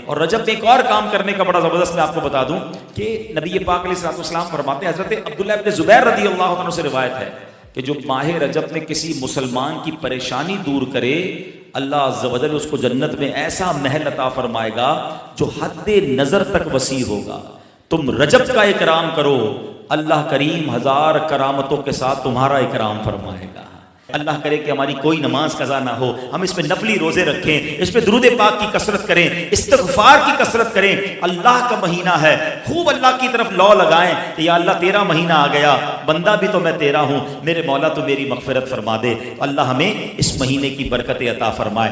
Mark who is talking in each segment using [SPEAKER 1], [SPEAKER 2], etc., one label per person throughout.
[SPEAKER 1] اور رجب میں ایک اور کام کرنے کا بڑا زبردست میں آپ کو بتا دوں کہ نبی پاک علیہ الصلوۃ والسلام فرماتے ہیں، حضرت عبداللہ ابن زبیر رضی اللہ عنہ سے روایت ہے کہ جو ماہ رجب میں کسی مسلمان کی پریشانی دور کرے، اللہ عز و جل اس کو جنت میں ایسا محل عطا فرمائے گا جو حد نظر تک وسیع ہوگا۔ تم رجب کا اکرام کرو، اللہ کریم ہزار کرامتوں کے ساتھ تمہارا اکرام فرمائے گا۔ اللہ کرے کہ ہماری کوئی نماز قضا نہ ہو، ہم اس پہ نفلی روزے رکھیں، اس پہ درود پاک کی کثرت کریں، استغفار کی کثرت کریں۔ اللہ کا مہینہ ہے، خوب اللہ کی طرف لو لگائیں کہ یا اللہ تیرا مہینہ آ گیا، بندہ بھی تو میں تیرا ہوں، میرے مولا تو میری مغفرت فرما دے۔ اللہ ہمیں اس مہینے کی برکت عطا فرمائے۔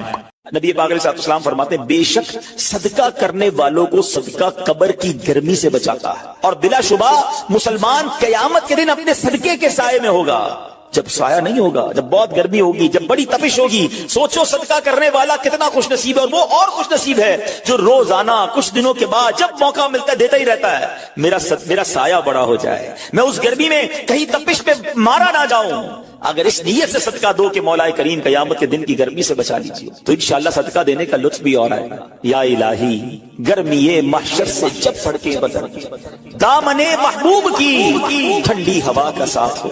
[SPEAKER 1] نبی پاک علیہ السلام فرماتے ہیں، بے شک صدقہ کرنے والوں کو صدقہ قبر کی گرمی سے بچاتا ہے، اور بلا شبہ مسلمان قیامت کے دن اپنے صدقے کے سائے میں ہوگا۔ جب سایہ نہیں ہوگا، جب بہت گرمی ہوگی، جب بڑی تپش ہوگی، سوچو صدقہ کرنے والا کتنا خوش نصیب ہے، اور وہ اور خوش نصیب ہے جو روزانہ کچھ دنوں کے بعد جب موقع ملتا ہے دیتا ہی رہتا ہے، میرا سایہ بڑا ہو جائے، میں اس گرمی میں کہیں تپش پہ مارا نہ جاؤں۔ اگر اس نیت سے صدقہ دو کہ مولا کریم قیامت کے دن کی گرمی سے بچا لیجیے، تو انشاءاللہ صدقہ دینے کا لطف بھی اور آئے گا۔ یا الہی گرمی محشر سے جب پڑھ کے بدر دامن محبوب کی ٹھنڈی ہوا کا ساتھ ہو،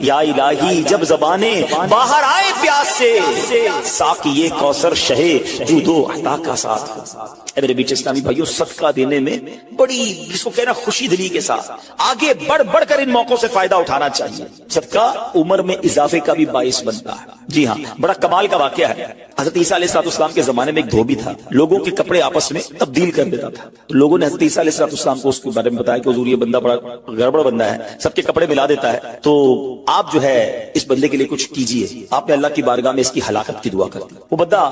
[SPEAKER 1] یا الہی جب زبانیں باہر آئے پیاس سے ساقی کوثر شہے جود و عطا کا ساتھ ہو۔ اے میرے بیچ اسلامی بھائیوں، صدقہ دینے میں بڑی جس کو کہنا خوشی دلی کے ساتھ آگے بڑھ کر ان موقعوں سے فائدہ اٹھانا چاہیے۔ صدقہ عمر میں اضافے کا بھی باعث بنتا ہے۔ جی ہاں، بڑا کمال کا واقعہ ہے۔ حضرت عیسیٰ علیہ السلام کے زمانے میں ایک دھوبی تھا، لوگوں کے کپڑے آپس میں تبدیل کر دیتا تھا۔ تو لوگوں نے حضرت عیسیٰ علیہ السلام کو اس کے بارے میں بتایا کہ حضور یہ بندہ بڑا گڑبڑ بندہ ہے، سب کے کپڑے ملا دیتا ہے، تو آپ جو ہے اس بندے کے لیے کچھ کیجیے۔ آپ نے اللہ کی بارگاہ میں اس کی ہلاکت کی دعا کر دی۔ وہ بندہ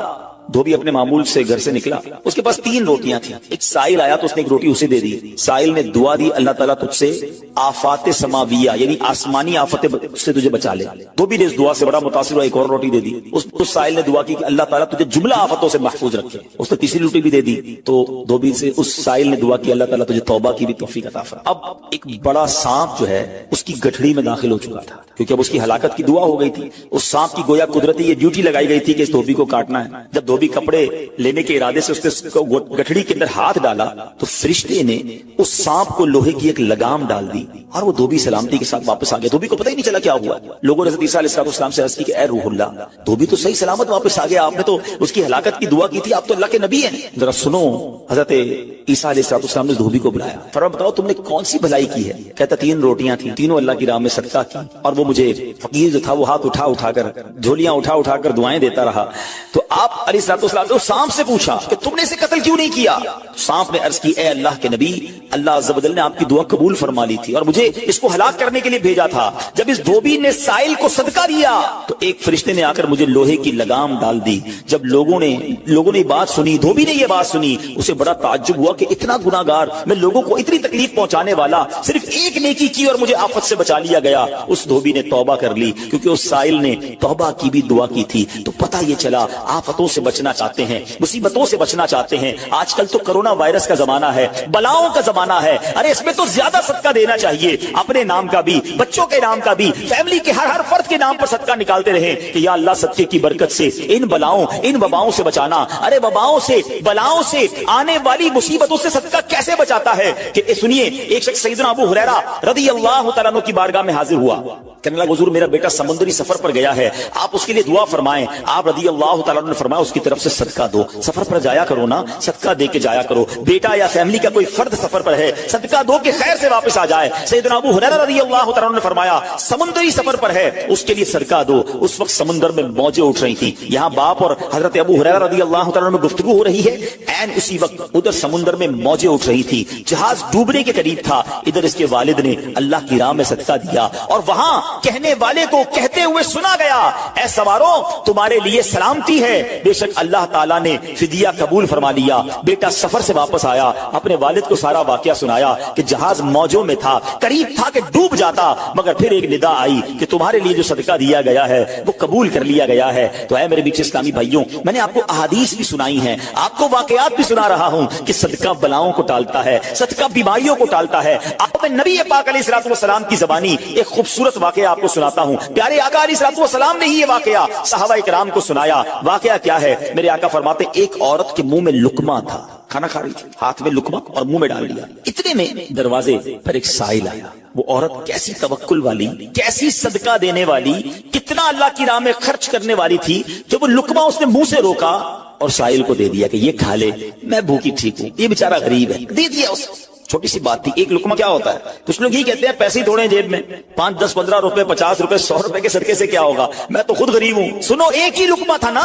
[SPEAKER 1] دھوبی اپنے معمول سے گھر سے نکلا، اس کے پاس 3 روٹیاں تھیں۔ ایک سائل آیا تو اس نے ایک روٹی اسے دے دی۔ سائل نے دعا دی، اللہ تعالیٰ تجھ سے آفات سماویہ یعنی آسمانی آفت سے تجھے بچا لے۔ دھوبی نے اس دعا سے بڑا متاثر ہوا، ایک اور روٹی دے دی۔ اس سائل نے دعا کی کہ اللہ تعالیٰ تجھے جملہ آفتوں سے محفوظ رکھے۔ اس نے تیسری روٹی بھی دے دی، تو دھوبی سے اس سائل نے دعا کی اللہ تعالیٰ تجھے توبہ کی بھی توفیق عطا فرما۔ اب ایک بڑا سانپ جو ہے اس کی گٹھڑی میں داخل ہو چکا تھا، کیونکہ اب اس کی ہلاکت کی دعا ہو گئی تھی۔ اس سانپ کی گویا قدرتی یہ ڈیوٹی لگائی گئی تھی کہ اس دھوبی کو کاٹنا ہے۔ جب دھوبی کپڑے لینے کے ارادے سے اس نے گٹھڑی کے اندر ہاتھ ڈالا تو فرشتے نے اس سانپ کو لوہے کی ایک لگام ڈال دی، اور وہ دھوبی سلامتی کے ساتھ واپس آ گیا۔ دھوبی کو پتہ ہی نہیں چلا کیا ہوا۔ لوگوں نے حضرت عیسیٰ علیہ السلام سے عرض کی کہ اے روح اللہ، دھوبی تو صحیح سلامت واپس آ گیا، آپ نے تو اس کی ہلاکت کی دعا کی تھی، آپ تو اللہ کے نبی ہیں۔ ذرا سنو، حضرت عیسیٰ علیہ السلام نے دھوبی کو بلایا، فرمایا بتاؤ تم نے کون سی بھلائی کی ہے؟ کہتا 3 روٹیاں تھیں، تینوں اللہ کی راہ میں صدقہ کی، اور وہ مجھے فقیر جو تھا وہ ہاتھ اٹھا کر جھولیاں اٹھا کر دعائیں دیتا رہا۔ تو آپ علیہ السلام نے اس سانپ سے پوچھا کہ تم نے اسے قتل کیوں نہیں کیا؟ سانپ نے عرض کی اے اللہ کے نبی، اللہ عز و جل نے آپ کی دعا قبول فرما لی تھی اور مجھے اس کو ہلاک کرنے کے لیے بھیجا تھا۔ جب اس دھوبی نے سائل کو صدقہ دیا تو ایک فرشتے نے آ کر مجھے لوہے کی لگام ڈال دی۔ جب لوگوں نے بات سنی، دھوبی نے یہ بات سنی، اسے بڑا تعجب ہوا کہ اتنا گناہگار میں، لوگوں کو اتنی تکلیف پہنچانے والا، صرف ایک نیکی کی اور مجھے آفت سے بچا لیا گیا۔ اس دھوبی نے توبہ کر لی، کیونکہ اس سائل نے توبہ کی بھی دعا کی تھی۔ تو پتہ یہ چلا آفتوں سے بچنا چاہتے ہیں، مصیبتوں سے بچنا چاہتے ہیں۔ آج کل تو کرونا وائرس کا زمانہ ہے، بلاؤں کا زمانہ ہے، ارے اس میں تو زیادہ صدقہ دینا چاہیے، اپنے نام کا بھی، بچوں کے نام کا بھی، فیملی کے ہر فرد کے نام پر صدقہ نکالتے رہیں کہ یا اللہ صدقے کی برکت سے ان بلاؤں ان وباؤں سے بچانا۔ ارے وباؤں سے، بلاؤں سے، آنے والی مصیبتوں سے صدقہ کیسے بچاتا ہے کہ سنیے، ایک شخص سیدنا ابو ہریرہ رضی اللہ تعالیٰ عنہ کی بارگاہ میں حاضر ہوا، کہنے لگا حضور میرا بیٹا سمندری سفر پر گیا ہے، آپ اس کے لیے دعا فرمائیں۔ آپ رضی اللہ تعالیٰ عنہ نے فرمایا اس کی طرف سے صدقہ دو، سفر پر جایا کرو نا، صدقہ دے کے جایا کرو، بیٹا یا فیملی کا کوئی فرد سفر پر ہے، صدقہ دو کہ خیر سے واپس آ جائے۔ سیدنا ابو ہریرہ رضی اللہ تعالیٰ عنہ نے فرمایا سمندری سفر پر ہے، اس کے لیے صدقہ دو۔ اس وقت سمندر میں موجیں اٹھ رہی تھیں، یہاں باپ اور حضرت ابو ہریرہ رضی اللہ تعالیٰ عنہ میں گفتگو ہو رہی ہے، عین اسی وقت ادھر سمندر میں موجیں اٹھ رہی تھی، جہاز ڈوبنے کے قریب تھا، ادھر اس کے والد نے اللہ کی راہ میں صدقہ دیا، اور وہاں کہنے والے کو کہتے ہوئے سنا گیا اے سواروں تمہارے لیے سلامتی ہے، بے شک اللہ تعالیٰ نے فدیہ قبول فرما لیا۔ بیٹا سفر سے واپس آیا، اپنے والد کو سارا واقعہ سنایا کہ جہاز موجوں میں تھا، قریب تھا کہ ڈوب جاتا، مگر پھر ایک ندا آئی کہ تمہارے لیے جو صدقہ دیا گیا ہے وہ قبول کر لیا گیا ہے۔ تو اے میرے بیچ اسلامی بھائیوں، میں نے آپ کو احادیث بھی سنائی ہیں، آپ کو واقعات بھی سنا رہا ہوں کہ صدقہ بلاؤں کو ٹالتا ہے، صدقہ بیماریوں کو ٹالتا ہے۔ آپ نبی پاک علیہ الصلوۃ والسلام کی زبانی ایک خوبصورت واقعہ آپ کو سناتا ہوں۔ پیارے آقا علیہ الصلوۃ والسلام نے ہی یہ واقعہ صحابہ کرام کو سنایا۔ واقعہ کیا ہے؟ میرے آقا فرماتے ایک عورت کے منہ میں لقمہ تھا،
[SPEAKER 2] کھانا کھا رہی تھی, ہاتھ میں لقمہ اور منہ میں ڈال دیا. اتنے میں دروازے پر ایک سائل آیا. وہ عورت کیسی توکل والی, کیسی صدقہ دینے والی, کتنا اللہ کی راہ میں خرچ کرنے والی تھی کہ وہ لقمہ اس نے منہ سے روکا اور سائل کو دے دیا کہ یہ کھا لے, میں بھوکی ٹھیک ہوں, یہ بیچارہ غریب ہے, دے دیا اس. چھوٹی سی بات تھی. ایک لقمہ کیا ہوتا ہے؟ کچھ لوگ یہ کہتے ہیں پیسے ہی تھوڑے جیب میں, 5 10 15 روپے 50 روپے 100 روپے کے صدقے سے کیا ہوگا, میں تو خود غریب ہوں. سنو, ایک ہی لقمہ تھا نا,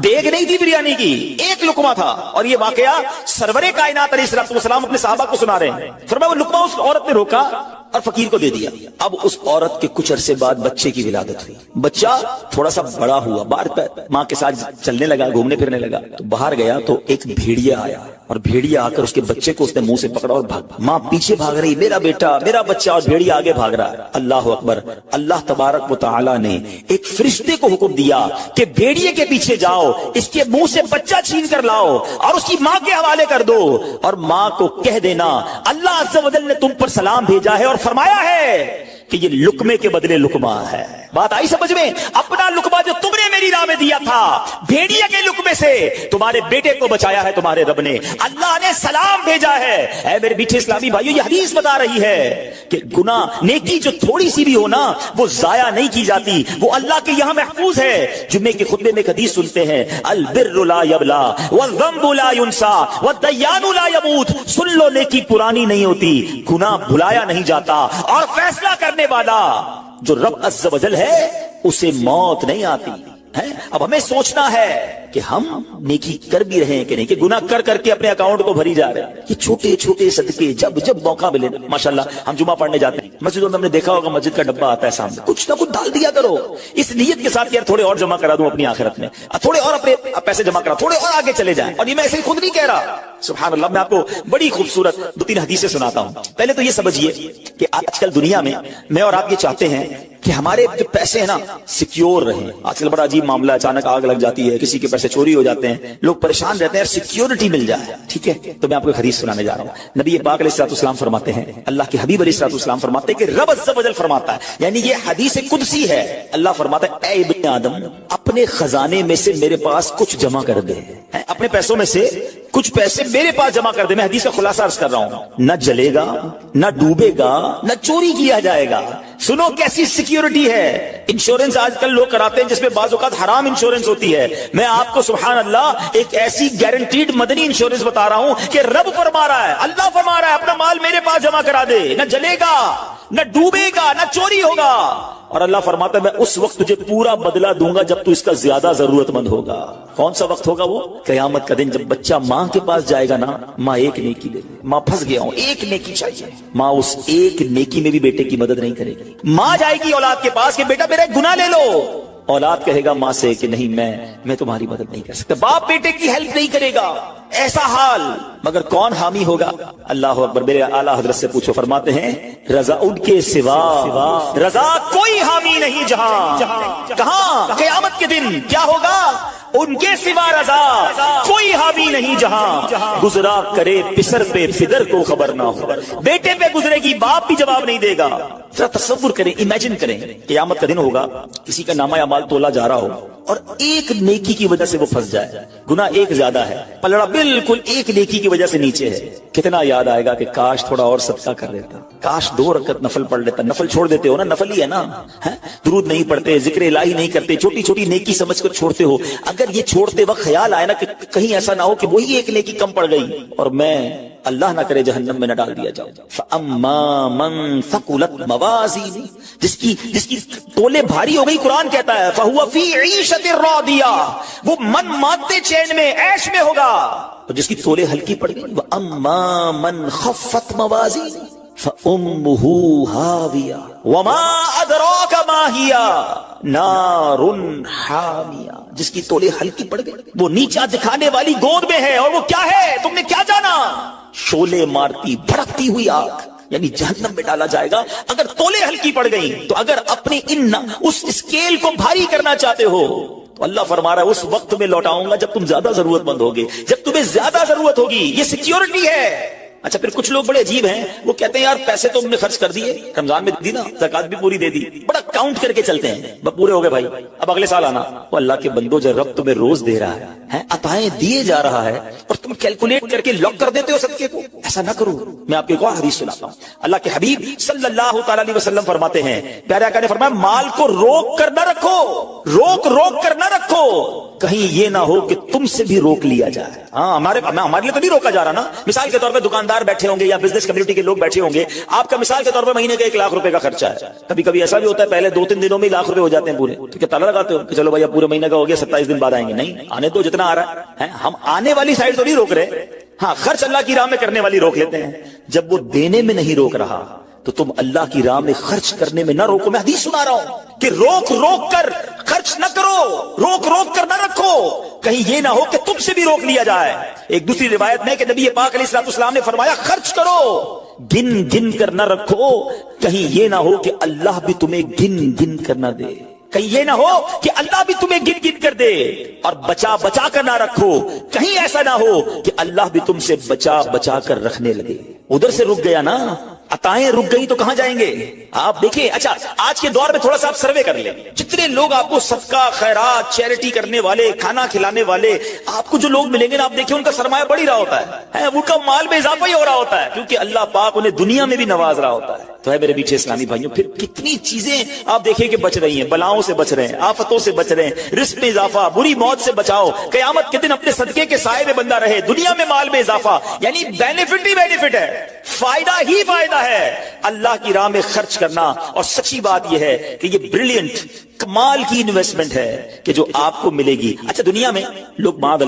[SPEAKER 2] دیگ نہیں تھی بریانی کی, ایک لقمہ تھا. اور یہ واقعہ سرور کائنات علیہ الصلوۃ والسلام اپنے صحابہ کو سنا رہے ہیں. فرمایا وہ لقمہ اس عورت نے روکا اور فقیر کو دے دیا. اب اس عورت کے کچھ عرصے بعد بچے کی ولادت ہوئی. بچہ تھوڑا سا بڑا ہوا, باہر ماں کے ساتھ چلنے لگا, گھومنے پھرنے لگا. تو باہر گیا تو ایک بھیڑیا آیا, اور بھیڑیا آ کر اس کے بچے کو اس نے منہ سے پکڑا اور بھاگ. ماں پیچھے بھاگ رہی, میرا بیٹا میرا بچہ, اور بھیڑیا آگے بھاگ رہا ہے. اللہ اکبر. اللہ تبارک و تعالی نے ایک فرشتے کو حکم دیا کہ بھیڑیے کے پیچھے جاؤ, اس کے منہ سے بچہ چھین کر لاؤ اور اس کی ماں کے حوالے کر دو, اور ماں کو کہہ دینا اللہ عز و جل نے تم پر سلام بھیجا ہے اور فرمایا ہے کہ یہ لقمے کے بدلے لقمہ ہے. بات آئی سمجھ میں؟ اپنا لقمہ جو تم نے میری راہ میں دیا تھا, بھیڑیا کے لقمے سے تمہارے بیٹے کو بچایا ہے تمہارے رب نے, اللہ نے سلام بھیجا ہے. اے میرے میٹھے اسلامی بھائیو, یہ حدیث بتا رہی ہے کہ گناہ نیکی جو تھوڑی سی بھی ہو نا, وہ ضائع نہیں کی جاتی, وہ اللہ کے یہاں محفوظ ہے. جمعے کے خطبے میں ایک حدیث سنتے ہیں, البر لا یبلا والذنب لا ینسا والدیان لا یموت. سن لو, نیکی پرانی نہیں ہوتی, گناہ بھلایا نہیں جاتا, اور فیصلہ کرنے والا جو رب عز و جل ہے اسے موت نہیں آتی ہے. اب ہمیں سوچنا ہے کہ ہم نیکی کر بھی رہے ہیں کہ نہیں, کہ گناہ کر کر کے اپنے اکاؤنٹ کو بھری جا رہے ہیں. یہ چھوٹے چھوٹے صدقے جب جب موقع ملے, ماشاءاللہ ہم جمعہ پڑھنے جاتے ہیں, مسجدوں میں ہم نے دیکھا ہوگا مسجد کا ڈبہ آتا ہے سامنے, کچھ نہ کچھ ڈال دیا کرو اس نیت کے ساتھ کہ یار تھوڑے اور جمع کرا دوں اپنی آخرت میں, تھوڑے اور اپنے پیسے جمع کرا, تھوڑے اور آگے چلے جائیں. اور یہ میں ایسے ہی خود نہیں کہہ رہا, سبحان اللہ. میں آپ کو بڑی خوبصورت 2-3 حدیثیں سناتا ہوں. پہلے تو یہ سمجھیے کہ آج کل دنیا میں اور آپ یہ چاہتے ہیں کہ ہمارے جو پیسے ہیں نا سیکیور رہیں. آج کل بڑا عجیب معاملہ, اچانک آگ لگ جاتی ہے, کسی کے پیسے چوری ہو جاتے ہیں, لوگ پریشان رہتے ہیں, سیکیورٹی مل جائے. ٹھیک ہے, تو میں آپ کو ایک حدیث سنانے جا رہا ہوں. نبی پاک علیہ الصلوۃ والسلام فرماتے ہیں, اللہ کے حبیب علیہ الصلوۃ والسلام فرماتے ہیں کہ رب عز و جل فرماتا ہے, یعنی یہ حدیث قدسی ہے. اللہ فرماتا ہے, اے ابن آدم, اپنے خزانے میں سے میرے پاس کچھ جمع کر دے, اپنے پیسوں میں سے کچھ پیسے میرے پاس جمع کر دے. میں حدیث کا خلاصہ عرض کر رہا ہوں. نہ جلے گا, نہ ڈوبے گا, نہ چوری کیا جائے گا. سنو کیسی سیکیورٹی ہے. انشورنس آج کل لوگ کراتے ہیں جس میں بعض اوقات حرام انشورنس ہوتی ہے. میں آپ کو سبحان اللہ ایک ایسی گارنٹیڈ مدنی انشورنس بتا رہا ہوں کہ رب فرما رہا ہے, اللہ فرما رہا ہے, اپنا مال میرے پاس جمع کرا دے, نہ جلے گا, نہ ڈوبے گا, نہ چوری ہوگا. اور اللہ فرماتا ہے میں اس وقت تجھے پورا بدلہ دوں گا جب تو اس کا زیادہ ضرورت مند ہوگا. کون سا وقت ہوگا وہ؟ قیامت کا دن, جب بچہ ماں کے پاس جائے گا نا, ماں ایک نیکی دے گی, ماں پھنس گیا ہوں, ایک نیکی چاہیے. ماں اس ایک نیکی میں بھی بیٹے کی مدد نہیں کرے گی. ماں جائے گی اولاد کے پاس کہ بیٹا میرا ایک گناہ لے لو, اولاد کہے گا ماں سے کہ نہیں میں تمہاری مدد نہیں کر سکتا. باپ بیٹے کی ہیلپ نہیں کرے گا. ایسا حال, مگر کون حامی ہوگا؟ اللہ اکبر. میرے اعلیٰ حضرت سے پوچھو, فرماتے ہیں رضا ان کے سوا رضا کوئی حامی نہیں جہاں. کہاں؟ قیامت کے دن کیا ہوگا؟ ان کے سوا رضا کوئی حامی نہیں جہاں. گزرا کرے پسر پہ پدر کو خبر نہ ہو, بیٹے پہ گزرے گی باپ بھی جواب نہیں دے گا. ذرا تصور کریں, امیجن کریں, قیامت کا دن ہوگا, کسی کا نامہ اعمال تولا جا رہا ہو اور ایک نیکی کی وجہ سے وہ پھنس جائے. گناہ ایک زیادہ ہے, پلڑا بالکل ایک نیکی کی وجہ سے نیچے ہے. کتنا یاد آئے گا کہ کاش تھوڑا اور صدقہ کر لیتا, کاش 2 رکعت نفل پڑھ لیتا. نفل چھوڑ دیتے ہو نا, نفل ہی ہے نا, درود نہیں پڑھتے, ذکر الہی نہیں کرتے, چھوٹی چھوٹی نیکی سمجھ کر چھوڑتے ہو. اگر یہ چھوڑتے وقت خیال آئے نا کہ کہیں ایسا نہ ہو کہ وہی ایک نیکی کم پڑ گئی اور میں اللہ نہ کرے جہنم میں نہ ڈال دیا جاؤ. فَأَمَّا مَن ثَقُلَتْ مَوَازِينُهُ, جس کی تولے بھاری ہو گئی, قرآن کہتا ہے فَهُوَ فِي عِيشَةٍ رَاضِيَةٍ, وہ من مانتے چین میں عیش میں ہوگا. اور جس کی تولے ہلکی پڑ گئی, وَأَمَّا مَن خَفَّتْ مَوَازِينُهُ فَأُمُّهُ هَاوِيَةٌ وَمَا أَدْرَاكَ مَا هِيَ نَارٌ حَامِيَةٌ, جس کی تولے ہلکی پڑ گئی, وہ نیچا دکھانے والی گود میں ہے. اور وہ کیا ہے تم نے کیا جانا؟ شولے مارتی بھڑکتی ہوئی آگ, یعنی جہنم میں ڈالا جائے گا اگر تولے ہلکی پڑ گئی. تو اگر اپنی اس اسکیل کو بھاری کرنا چاہتے ہو تو اللہ فرما رہا ہے اس وقت میں لوٹاؤں گا جب تم زیادہ ضرورت مند ہوگے, جب تمہیں زیادہ ضرورت ہوگی. یہ سیکیورٹی ہے. اچھا پھر کچھ لوگ بڑے عجیب ہیں, وہ کہتے ہیں یار پیسے تو ہم نے خرچ کر دیے, رمضان میں دی نا, زکات بھی پوری دے دی, بڑا کاؤنٹ کر کے چلتے ہیں, پورے ہو گئے بھائی, اب اگلے سال آنا. وہ اللہ کے بندو, جب رب تمہیں روز دے رہا ہے, عطائیں دیے جا رہا ہے, اور تم کیلکولیٹ کر کے لاک کر دیتے ہو صدقے کو, ایسا نہ کرو. میں آپ کو ایک اور حدیث سناتا ہوں. اللہ کے حبیب صلی اللہ تعالی علیہ وسلم فرماتے ہیں, پیارے آقا نے فرمایا مال کو روک کر نہ رکھو, روک کر نہ رکھو, کہیں یہ نہ ہو کہ تم سے بھی روک لیا جائے. ہاں ہمارے لیے تو نہیں روکا جا رہا نا. مثال کے طور پہ دکاندار بیٹھے ہوں گے یا بزنس کمیونٹی کے لوگ بیٹھے ہوں گے, آپ کا مثال کے طور پر مہینے کا 1 لاکھ روپے کا خرچہ ہے. کبھی کبھی ایسا بھی ہوتا ہے پہلے 2-3 دنوں میں 1 لاکھ روپے ہو جاتے ہیں پورے, تو کیا تالا لگاتے ہو کہ چلو بھائی پورے مہینے کا ہو گیا, 27 دن بعد آئیں گے؟ نہیں, آنے تو جتنا آ رہا ہے. ہم آنے والی سائڈ تو نہیں روک رہے, ہاں خرچ اللہ کی راہ میں کرنے والی روک لیتے ہیں. جب وہ دینے میں نہیں روک رہا تو تم اللہ کی راہ میں خرچ کرنے میں نہ روکو. میں حدیث سنا رہا ہوں کہ روک کر خرچ نہ کرو, روک کر نہ رکھو, کہیں یہ نہ ہو کہ تم سے بھی روک لیا جائے. ایک دوسری روایت میں کہ نبی پاک علیہ الصلوۃ والسلام نے فرمایا خرچ کرو, گن کر نہ رکھو, کہیں یہ نہ ہو کہ اللہ بھی تمہیں گن کر نہ دے, کہیں یہ نہ ہو کہ اللہ بھی تمہیں گن کر دے. اور بچا کر نہ رکھو, کہیں ایسا نہ ہو کہ اللہ بھی تم سے بچا کر رکھنے لگے. ادھر سے رک گیا نا, عطائیں رک گئی تو کہاں جائیں گے آپ؟ دیکھیں, اچھا آج کے دور میں تھوڑا سا آپ سروے کر لیں, جتنے لوگ آپ کو صدقہ خیرات چیریٹی کرنے والے, کھانا کھلانے والے, آپ کو جو لوگ ملیں گے نا, آپ دیکھیں ان کا سرمایہ بڑھ ہی رہا ہوتا ہے, ان کا مال میں اضافہ ہی ہو رہا ہوتا ہے, کیونکہ اللہ پاک انہیں دنیا میں بھی نواز رہا ہوتا ہے. تو ہے میرے پیچھے اسلامی بھائیوں, پھر کتنی چیزیں آپ دیکھیں کہ بچ رہی ہیں, بلاؤں سے بچ رہے ہیں, آفتوں سے بچ رہے ہیں, رزق میں اضافہ, بری موت سے بچاؤ, قیامت کے دن اپنے صدقے کے سائے میں بندہ رہے, دنیا میں مال میں اضافہ, یعنی بینیفٹ ہی بینیفٹ ہے, فائدہ ہی فائدہ ہے اللہ کی راہ میں خرچ کرنا. اور سچی بات یہ ہے کہ یہ بریلینٹ کمال کی انویسٹمنٹ ہے کہ جو آپ کو ملے گی. اچھا دنیا میں لوگ معاذ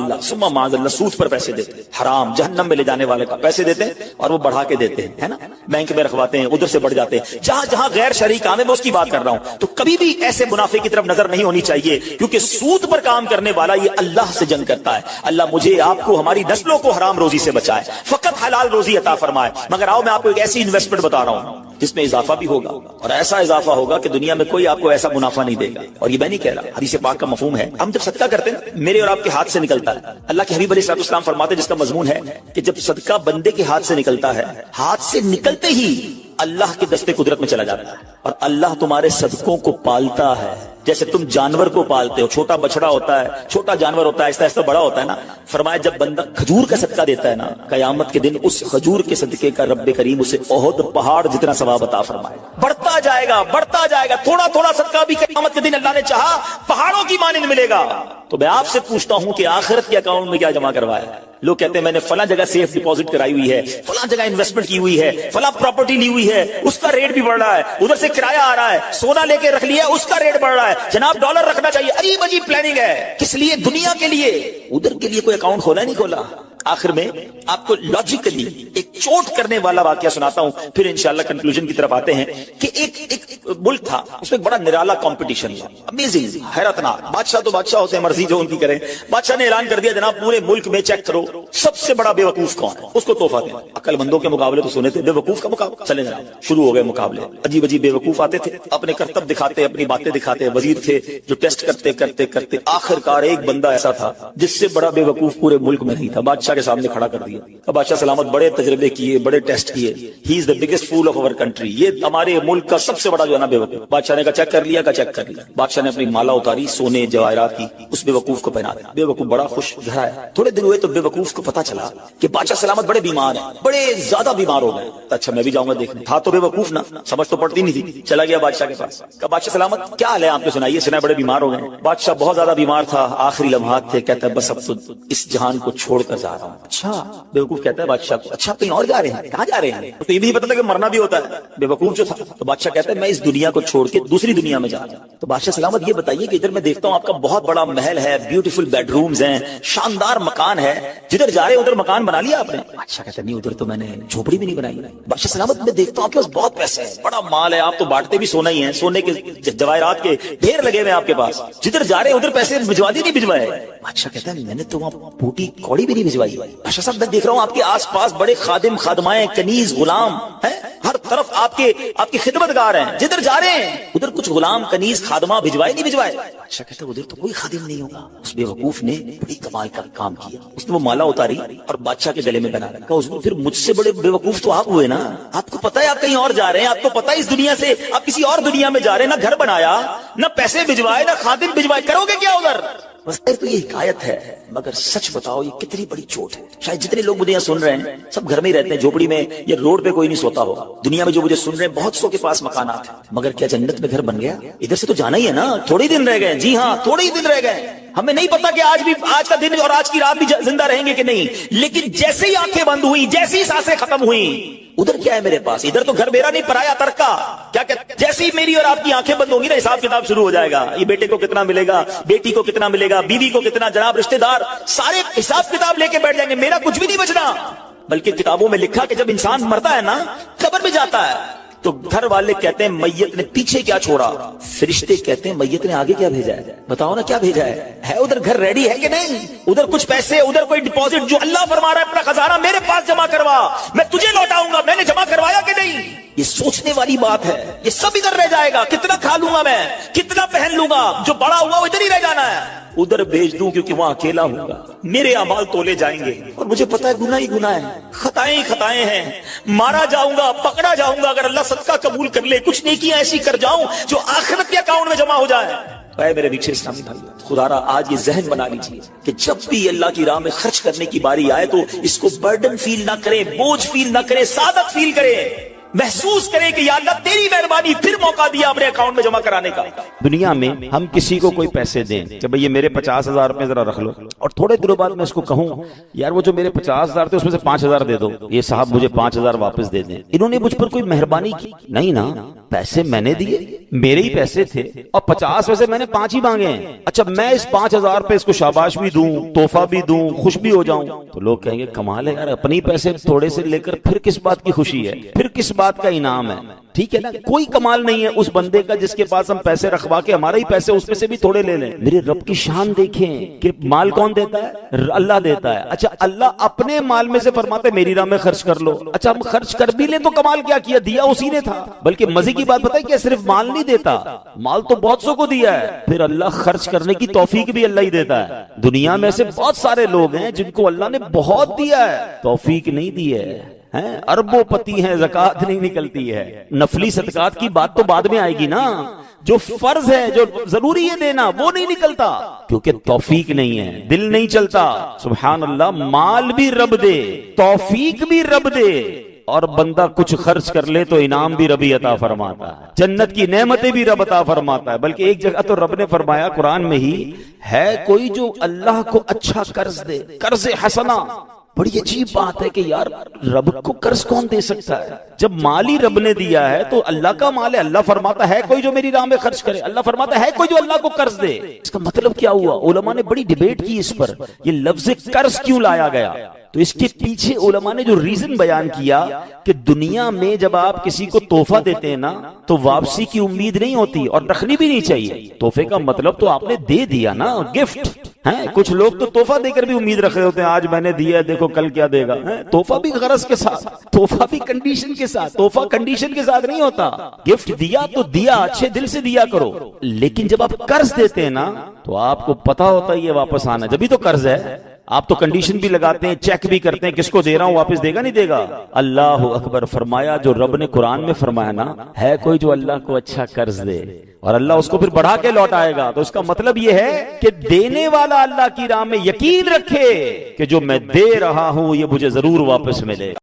[SPEAKER 2] اللہ سود پر پیسے دیتے ہیں, حرام جہنم میں لے جانے والے کا پیسے دیتے ہیں, اور وہ بڑھا کے دیتے ہیں, ہے نا, بینک میں رکھواتے ہیں, ادھر سے بڑھ جاتے ہیں. جہاں غیر شرعی کام ہے میں اس کی بات کر رہا ہوں. تو کبھی بھی ایسے منافع کی طرف نظر نہیں ہونی چاہیے, کیونکہ سود پر کام کرنے والا یہ اللہ سے جنگ کرتا ہے. اللہ مجھے آپ کو ہماری نسلوں کو حرام روزی سے بچائے, فقط حلال روزی عطا فرمائے. مگر آؤ میں آپ کو ایک ایسی انویسٹمنٹ بتا رہا ہوں جس میں اضافہ بھی ہوگا, اور ایسا اضافہ ہوگا کہ دنیا میں کوئی آپ کو ایسا منافع نہیں دے گا. اور یہ میں نہیں کہہ رہا, حدیث پاک کا مفہوم ہے. ہم جب صدقہ کرتے ہیں میرے اور آپ کے ہاتھ سے نکلتا ہے, اللہ کے حبیب علیہ الصلوۃ والسلام فرماتے ہیں جس کا مضمون ہے کہ جب صدقہ بندے کے ہاتھ سے نکلتا ہے, ہاتھ سے نکلتے ہی اللہ کے دستے قدرت میں چلا جاتا ہے, اور اللہ تمہارے صدقوں کو پالتا ہے جیسے تم جانور کو پالتے ہو. چھوٹا بچڑا ہوتا ہے, چھوٹا جانور ہوتا ہے, آہستہ آہستہ بڑا ہوتا ہے نا. فرمایا جب بندہ کھجور کا صدقہ دیتا ہے نا, قیامت کے دن اس کھجور کے صدقے کا رب کریم اسے احد پہاڑ جتنا ثواب عطا فرمائے. بڑھتا جائے گا, تھوڑا تھوڑا صدقہ بھی قیامت کے دن اللہ نے چاہا پہاڑوں کی مانند ملے گا. تو میں آپ سے پوچھتا ہوں کہ آخرت کے اکاؤنٹ میں کیا جمع کروایا؟ لوگ کہتے ہیں میں نے فلاں جگہ سیف ڈپازٹ کرائی ہوئی ہے, فلاں جگہ انویسٹمنٹ کی ہوئی ہے, فلاں پراپرٹی لی ہوئی ہے, اس کا ریٹ بھی بڑھ رہا ہے, ادھر سے کرایہ آ رہا ہے, سونا لے کے رکھ لیا اس کا ریٹ بڑھ رہا ہے, جناب ڈالر رکھنا چاہیے. عجیب پلاننگ ہے, کس لیے؟ دنیا کے لیے. ادھر کے لیے کوئی اکاؤنٹ کھولا نہیں کھولا. آخر میں آپ کو لاجیکلی ایک چوٹ کرنے والا واقعہ سناتا ہوں, پھر انشاءاللہ کنکلوژن کی طرف آتے ہیں. کہ ایک ملک تھا, اس میں ایک بڑا نرالا کمپٹیشن ہوا, امیزنگ, حیرتناک. بادشاہ تو بادشاہ ہوتے ہیں, مرضی جو ان کی کریں. بادشاہ نے اعلان کر دیا جناب پورے ملک میں چیک کرو سب سے بڑا بے وقوف کون ہے, اس کو تحفہ دیں. عقل مندوں کے مقابلے تو سنے تھے, بے وقوف کا مقابلہ. چلے جناب شروع ہو گئے مقابلے. عجیب بے وقوف آتے تھے, اپنے کرتب دکھاتے, اپنی باتیں دکھاتے. وزیر تھے جو ٹیسٹ کرتے آخرکار ایک بندہ ایسا تھا جس سے بڑا بے وقوف پورے ملک میں نہیں تھا, بادشاہ کے سامنے کھڑا کر دیا. اب بادشاہ سلامت بڑے تجربے کیے, بڑے ٹیسٹ کیے. He is the biggest fool of our country, یہ ہمارے ملک کا سب سے بڑا جو ہے نا بے وقوف. بادشاہ نے کہا چیک کر لیا, بادشاہ نے اپنی مالا اتاری سونے جواہرات کی, اس بے وقوف کو پہنا دیا. بے وقوف بڑا خوش گھر آیا. تھوڑے دن ہوئے تو بے وقوف کو پتا چلا کہ بادشاہ سلامت بڑے بیمار ہیں, بڑے زیادہ بیمار ہو گئے. اچھا میں بھی جاؤں گا دیکھنے. تھا تو بے وقوف نا, سمجھ تو پڑتی نہیں تھی. چلا گیا بادشاہ کے پاس. کہا بادشاہ سلامت کیا حال ہے آپ نے, سنائیے. سنا بڑے بیمار ہو گئے. بادشاہ بہت زیادہ بیمار تھا, آخری لمحات تھے. کہتا ہے بس اب تو اس جہان کو چھوڑ کر جا رہا ہوں. اچھا بے وقوف کہتا ہے بادشاہ کو, اچھا کہیں اور جا رہے ہیں, کہاں جا رہے ہیں؟ تو یہ بھی پتا تھا کہ مرنا بھی ہوتا ہے. بے وقوف جو تھا, تو بادشاہ کہتا ہے میں اس دنیا کو چھوڑ کے دوسری دنیا میں جا رہا ہوں. تو بادشاہ سلامت یہ بتائیے کہ ادھر میں دیکھتا ہوں آپ کا بہت بڑا محل ہے, بیوٹیفل بیڈ رومز ہیں, شاندار مکان ہے, جدھر جا رہے ادھر مکان بنا لیا آپ نے؟ بادشاہ کہتا ہے نہیں, ادھر تو میں نے جھوپڑی بھی نہیں بنائی. بادشاہ سلامت میں دیکھتا ہوں آپ کے پاس بہت پیسے ہیں, بڑا مال ہے, آپ تو بانٹتے بھی سونا ہی ہیں, سونے کے جواہرات کے ڈھیر لگے ہوئے آپ کے پاس, جدھر جا رہے ادھر پیسے بھجوا دی نہیں بھجوائے؟ بادشاہ کہتا ہے میں نے تو وہاں پوٹی کوڑی بھی نہیں بھجوائی. بادشاہ صاحب میں دیکھ رہا ہوں آپ کے آس پاس بڑے خادم خادمائیں, کنیز غلام ہیں, ہر طرف آپ کے خدمتگار ہیں، جدھر جا رہے ہیں ادھر کچھ غلام کنیز خادمہ بھجوائے نہیں بھجوائے؟ بادشاہ کہتا ہے ادھر تو کوئی خادم نہیں ہوگا۔ اس بے وقوف نے بڑی کمال کا کام کیا، اس نے وہ مالا اتاری اور بادشاہ کے گلے میں بنا رکھا۔ اس کو پھر مجھ سے بڑے بے وقوف تو آپ ہوئے نا، آپ کو پتا ہے آپ کہیں اور جا رہے ہیں، آپ کو پتا ہے اس دنیا سے آپ کسی اور دنیا میں جا رہے ہیں، نہ گھر بنایا، نہ پیسے بھجوائے، نہ خادم بھجوائے، کرو گے کیا ادھر؟ بس تو یہ حکایت ہے، مگر سچ بتاؤ یہ کتنی بڑی چوٹ ہے۔ شاید جتنے لوگ مجھے یہاں سن رہے ہیں سب گھر میں ہی رہتے ہیں، جھوپڑی میں یا روڈ پہ کوئی نہیں سوتا ہوگا۔ دنیا میں جو مجھے سن رہے ہیں بہت سو کے پاس مکانات ہیں، مگر کیا جنت میں گھر بن گیا؟ ادھر سے تو جانا ہی ہے نا، تھوڑے ہی دن رہ گئے۔ جی ہاں، تھوڑے ہی دن رہ گئے۔ ہمیں نہیں پتا کہ آج کا دن اور آج کی رات بھی زندہ رہیں گے کہ نہیں، لیکن جیسے ہی آنکھیں بند ہوئی، جیسے ہی سانسیں ختم ہوئی، ادھر کیا ہے میرے پاس؟ ادھر تو گھر میرا نہیں، پرایا ترک کا۔ کیا جیسے ہی میری اور آپ کی آنکھیں بند ہوں گی نا، حساب کتاب شروع ہو جائے گا۔ یہ بیٹے کو کتنا ملے گا، بیٹی کو کتنا ملے گا، بیوی کو کتنا، جناب رشتہ دار سارے حساب کتاب لے کے بیٹھ جائیں گے، میرا کچھ بھی نہیں بچنا۔ بلکہ کتابوں میں لکھا کہ جب انسان مرتا ہے نا، قبر میں جاتا ہے تو گھر والے کہتے ہیں میت نے پیچھے کیا چھوڑا، فرشتے کہتے ہیں میت نے آگے کیا بھیجا ہے؟ بتاؤ نا کیا بھیجا ہے ادھر گھر ریڈی ہے کہ نہیں؟ ادھر کچھ پیسے، ادھر کوئی ڈپازٹ، جو اللہ فرما رہا ہے اپنا خزانہ میرے پاس جمع کروا، میں تجھے لوٹاؤں گا، میں نے جمع کروایا کہ نہیں؟ یہ سوچنے والی بات ہے۔ یہ سب ادھر رہ جائے گا، کتنا کھا لوں گا میں، کتنا پہن لوں گا، جو بڑا ہوا وہ ادھر ہی رہ جانا ہے۔ ادھر بھیج دوں کیونکہ وہاں اکیلا ہوں گا، میرے اعمال تولے جائیں گے اور مجھے پتا ہے گناہ ہی گناہ ہے، خطائیں ہی خطائیں ہیں، مارا جاؤں گا، پکڑا جاؤں گا، اگر اللہ صدقہ قبول کر لے، کچھ نیکیاں ایسی کر جاؤں جو آخرت کے اکاؤنٹ میں جمع ہو جائے۔ اے میرے بیچے اسلامی بھائی، خدا را آج یہ ذہن بنا لیجیے کہ جب بھی اللہ کی راہ میں خرچ کرنے کی باری آئے تو اس کو برڈن فیل نہ کریں، بوجھ فیل نہ کریں، سعادت فیل کریں، محسوس کریں کہ یا اللہ تیری مہربانی، پھر موقع دیا اپنے اکاؤنٹ میں جمع کرانے کا۔
[SPEAKER 3] دنیا میں ہم کسی کو کوئی پیسے دیں کہ بھئی یہ میرے 50,000 روپے ذرا رکھ لو، اور تھوڑے دنوں بعد میں اس کو کہوں یار وہ جو میرے 50,000 تھے اس میں سے 5,000 دے دو، یہ صاحب مجھے 5,000 واپس دے دیں، انہوں نے مجھ پر کوئی مہربانی کی نہیں نا، پیسے میں نے دیے، میرے ہی پیسے تھے، اور 50 میں سے میں نے 5 ہی مانگے ہیں۔ اچھا میں اس 5,000 پہ اس کو شاباش بھی دوں، تحفہ بھی دوں، خوش بھی ہو جاؤں، تو لوگ کہیں گے کمال ہے یار، اپنی پیسے تھوڑے سے لے کر پھر کس بات کی خوشی ہے، پھر کس بات کا انعام ہے؟ ٹھیک ہے نا، کوئی کمال نہیں ہے اس بندے کا جس کے پاس ہم پیسے رکھوا کے ہمارے ہی پیسے اس میں سے بھی تھوڑے لے لیں۔ میرے رب کی شان دیکھیں کہ مال کون دیتا ہے؟ اللہ دیتا ہے۔ اچھا اللہ اپنے مال میں سے فرماتے ہے میری راہ میں خرچ کر لو۔ اچھا ہم خرچ کر بھی لیں تو کمال کیا کیا، دیا اسی نے تھا۔ بلکہ مزے کی بات بتائیں کہ صرف مال نہیں دیتا، مال تو بہت سو کو دیا ہے، پھر اللہ خرچ کرنے کی توفیق بھی اللہ ہی دیتا ہے۔ دنیا میں سے بہت سارے لوگ ہیں جن کو اللہ نے بہت دیا ہے، توفیق نہیں دی ہے، اربوں پتی ہیں، زکات نہیں نکلتی ہے۔ نفلی صدقات کی بات تو بعد میں آئے گی نا، جو فرض ہے، جو ضروری ہے دینا، وہ نہیں نکلتا کیونکہ توفیق نہیں ہے، دل نہیں چلتا۔ سبحان اللہ، مال بھی رب دے، توفیق بھی رب دے، اور بندہ کچھ خرچ کر لے تو انعام بھی ربی عطا فرماتا ہے، جنت کی نعمتیں بھی رب عطا فرماتا ہے۔ بلکہ ایک جگہ تو رب نے فرمایا قرآن میں ہی، ہے کوئی جو اللہ کو اچھا قرض دے، قرض حسنہ۔ بڑی عجیب بات ہے کہ یار رب کو قرض کون دے سکتا ہے؟ جب مال ہی رب نے دیا ہے تو اللہ کا مال ہے، اللہ فرماتا ہے کوئی جو میری راہ میں خرچ کرے، اللہ فرماتا ہے کوئی جو اللہ کو قرض دے۔ اس کا مطلب کیا ہوا؟ علماء نے بڑی ڈیبیٹ کی اس پر، یہ لفظ قرض کیوں لایا گیا؟ تو اس کے پیچھے علماء نے جو ریزن بیان کیا کہ دنیا میں جب آپ کسی کو تحفہ دیتے ہیں نا تو واپسی کی امید نہیں ہوتی اور رکھنی بھی نہیں چاہیے۔ تحفے کا مطلب تو آپ نے دے دیا نا، گفٹ ہے۔ کچھ لوگ تو تحفہ دے کر بھی امید رکھ رہے ہوتے ہیں، آج میں نے دیا دیکھو کل کیا دے گا۔ تحفہ بھی غرض کے ساتھ، تحفہ بھی کنڈیشن کے ساتھ، تحفہ کنڈیشن کے ساتھ نہیں ہوتا۔ گفٹ دیا تو دیا، اچھے دل سے دیا کرو، لیکن جب آپ قرض دیتے ہیں نا تو آپ کو پتا ہوتا ہے یہ واپس آنا، جبھی تو قرض ہے۔ آپ تو کنڈیشن بھی لگاتے ہیں، چیک بھی کرتے ہیں، کس کو دے رہا ہوں، واپس دے گا نہیں دے گا۔ اللہ اکبر فرمایا، جو رب نے قرآن میں فرمایا نا، ہے کوئی جو اللہ کو اچھا قرض دے اور اللہ اس کو پھر بڑھا کے لوٹائے گا، تو اس کا مطلب یہ ہے کہ دینے والا اللہ کی راہ میں یقین رکھے کہ جو میں دے رہا ہوں یہ مجھے ضرور واپس ملے گا۔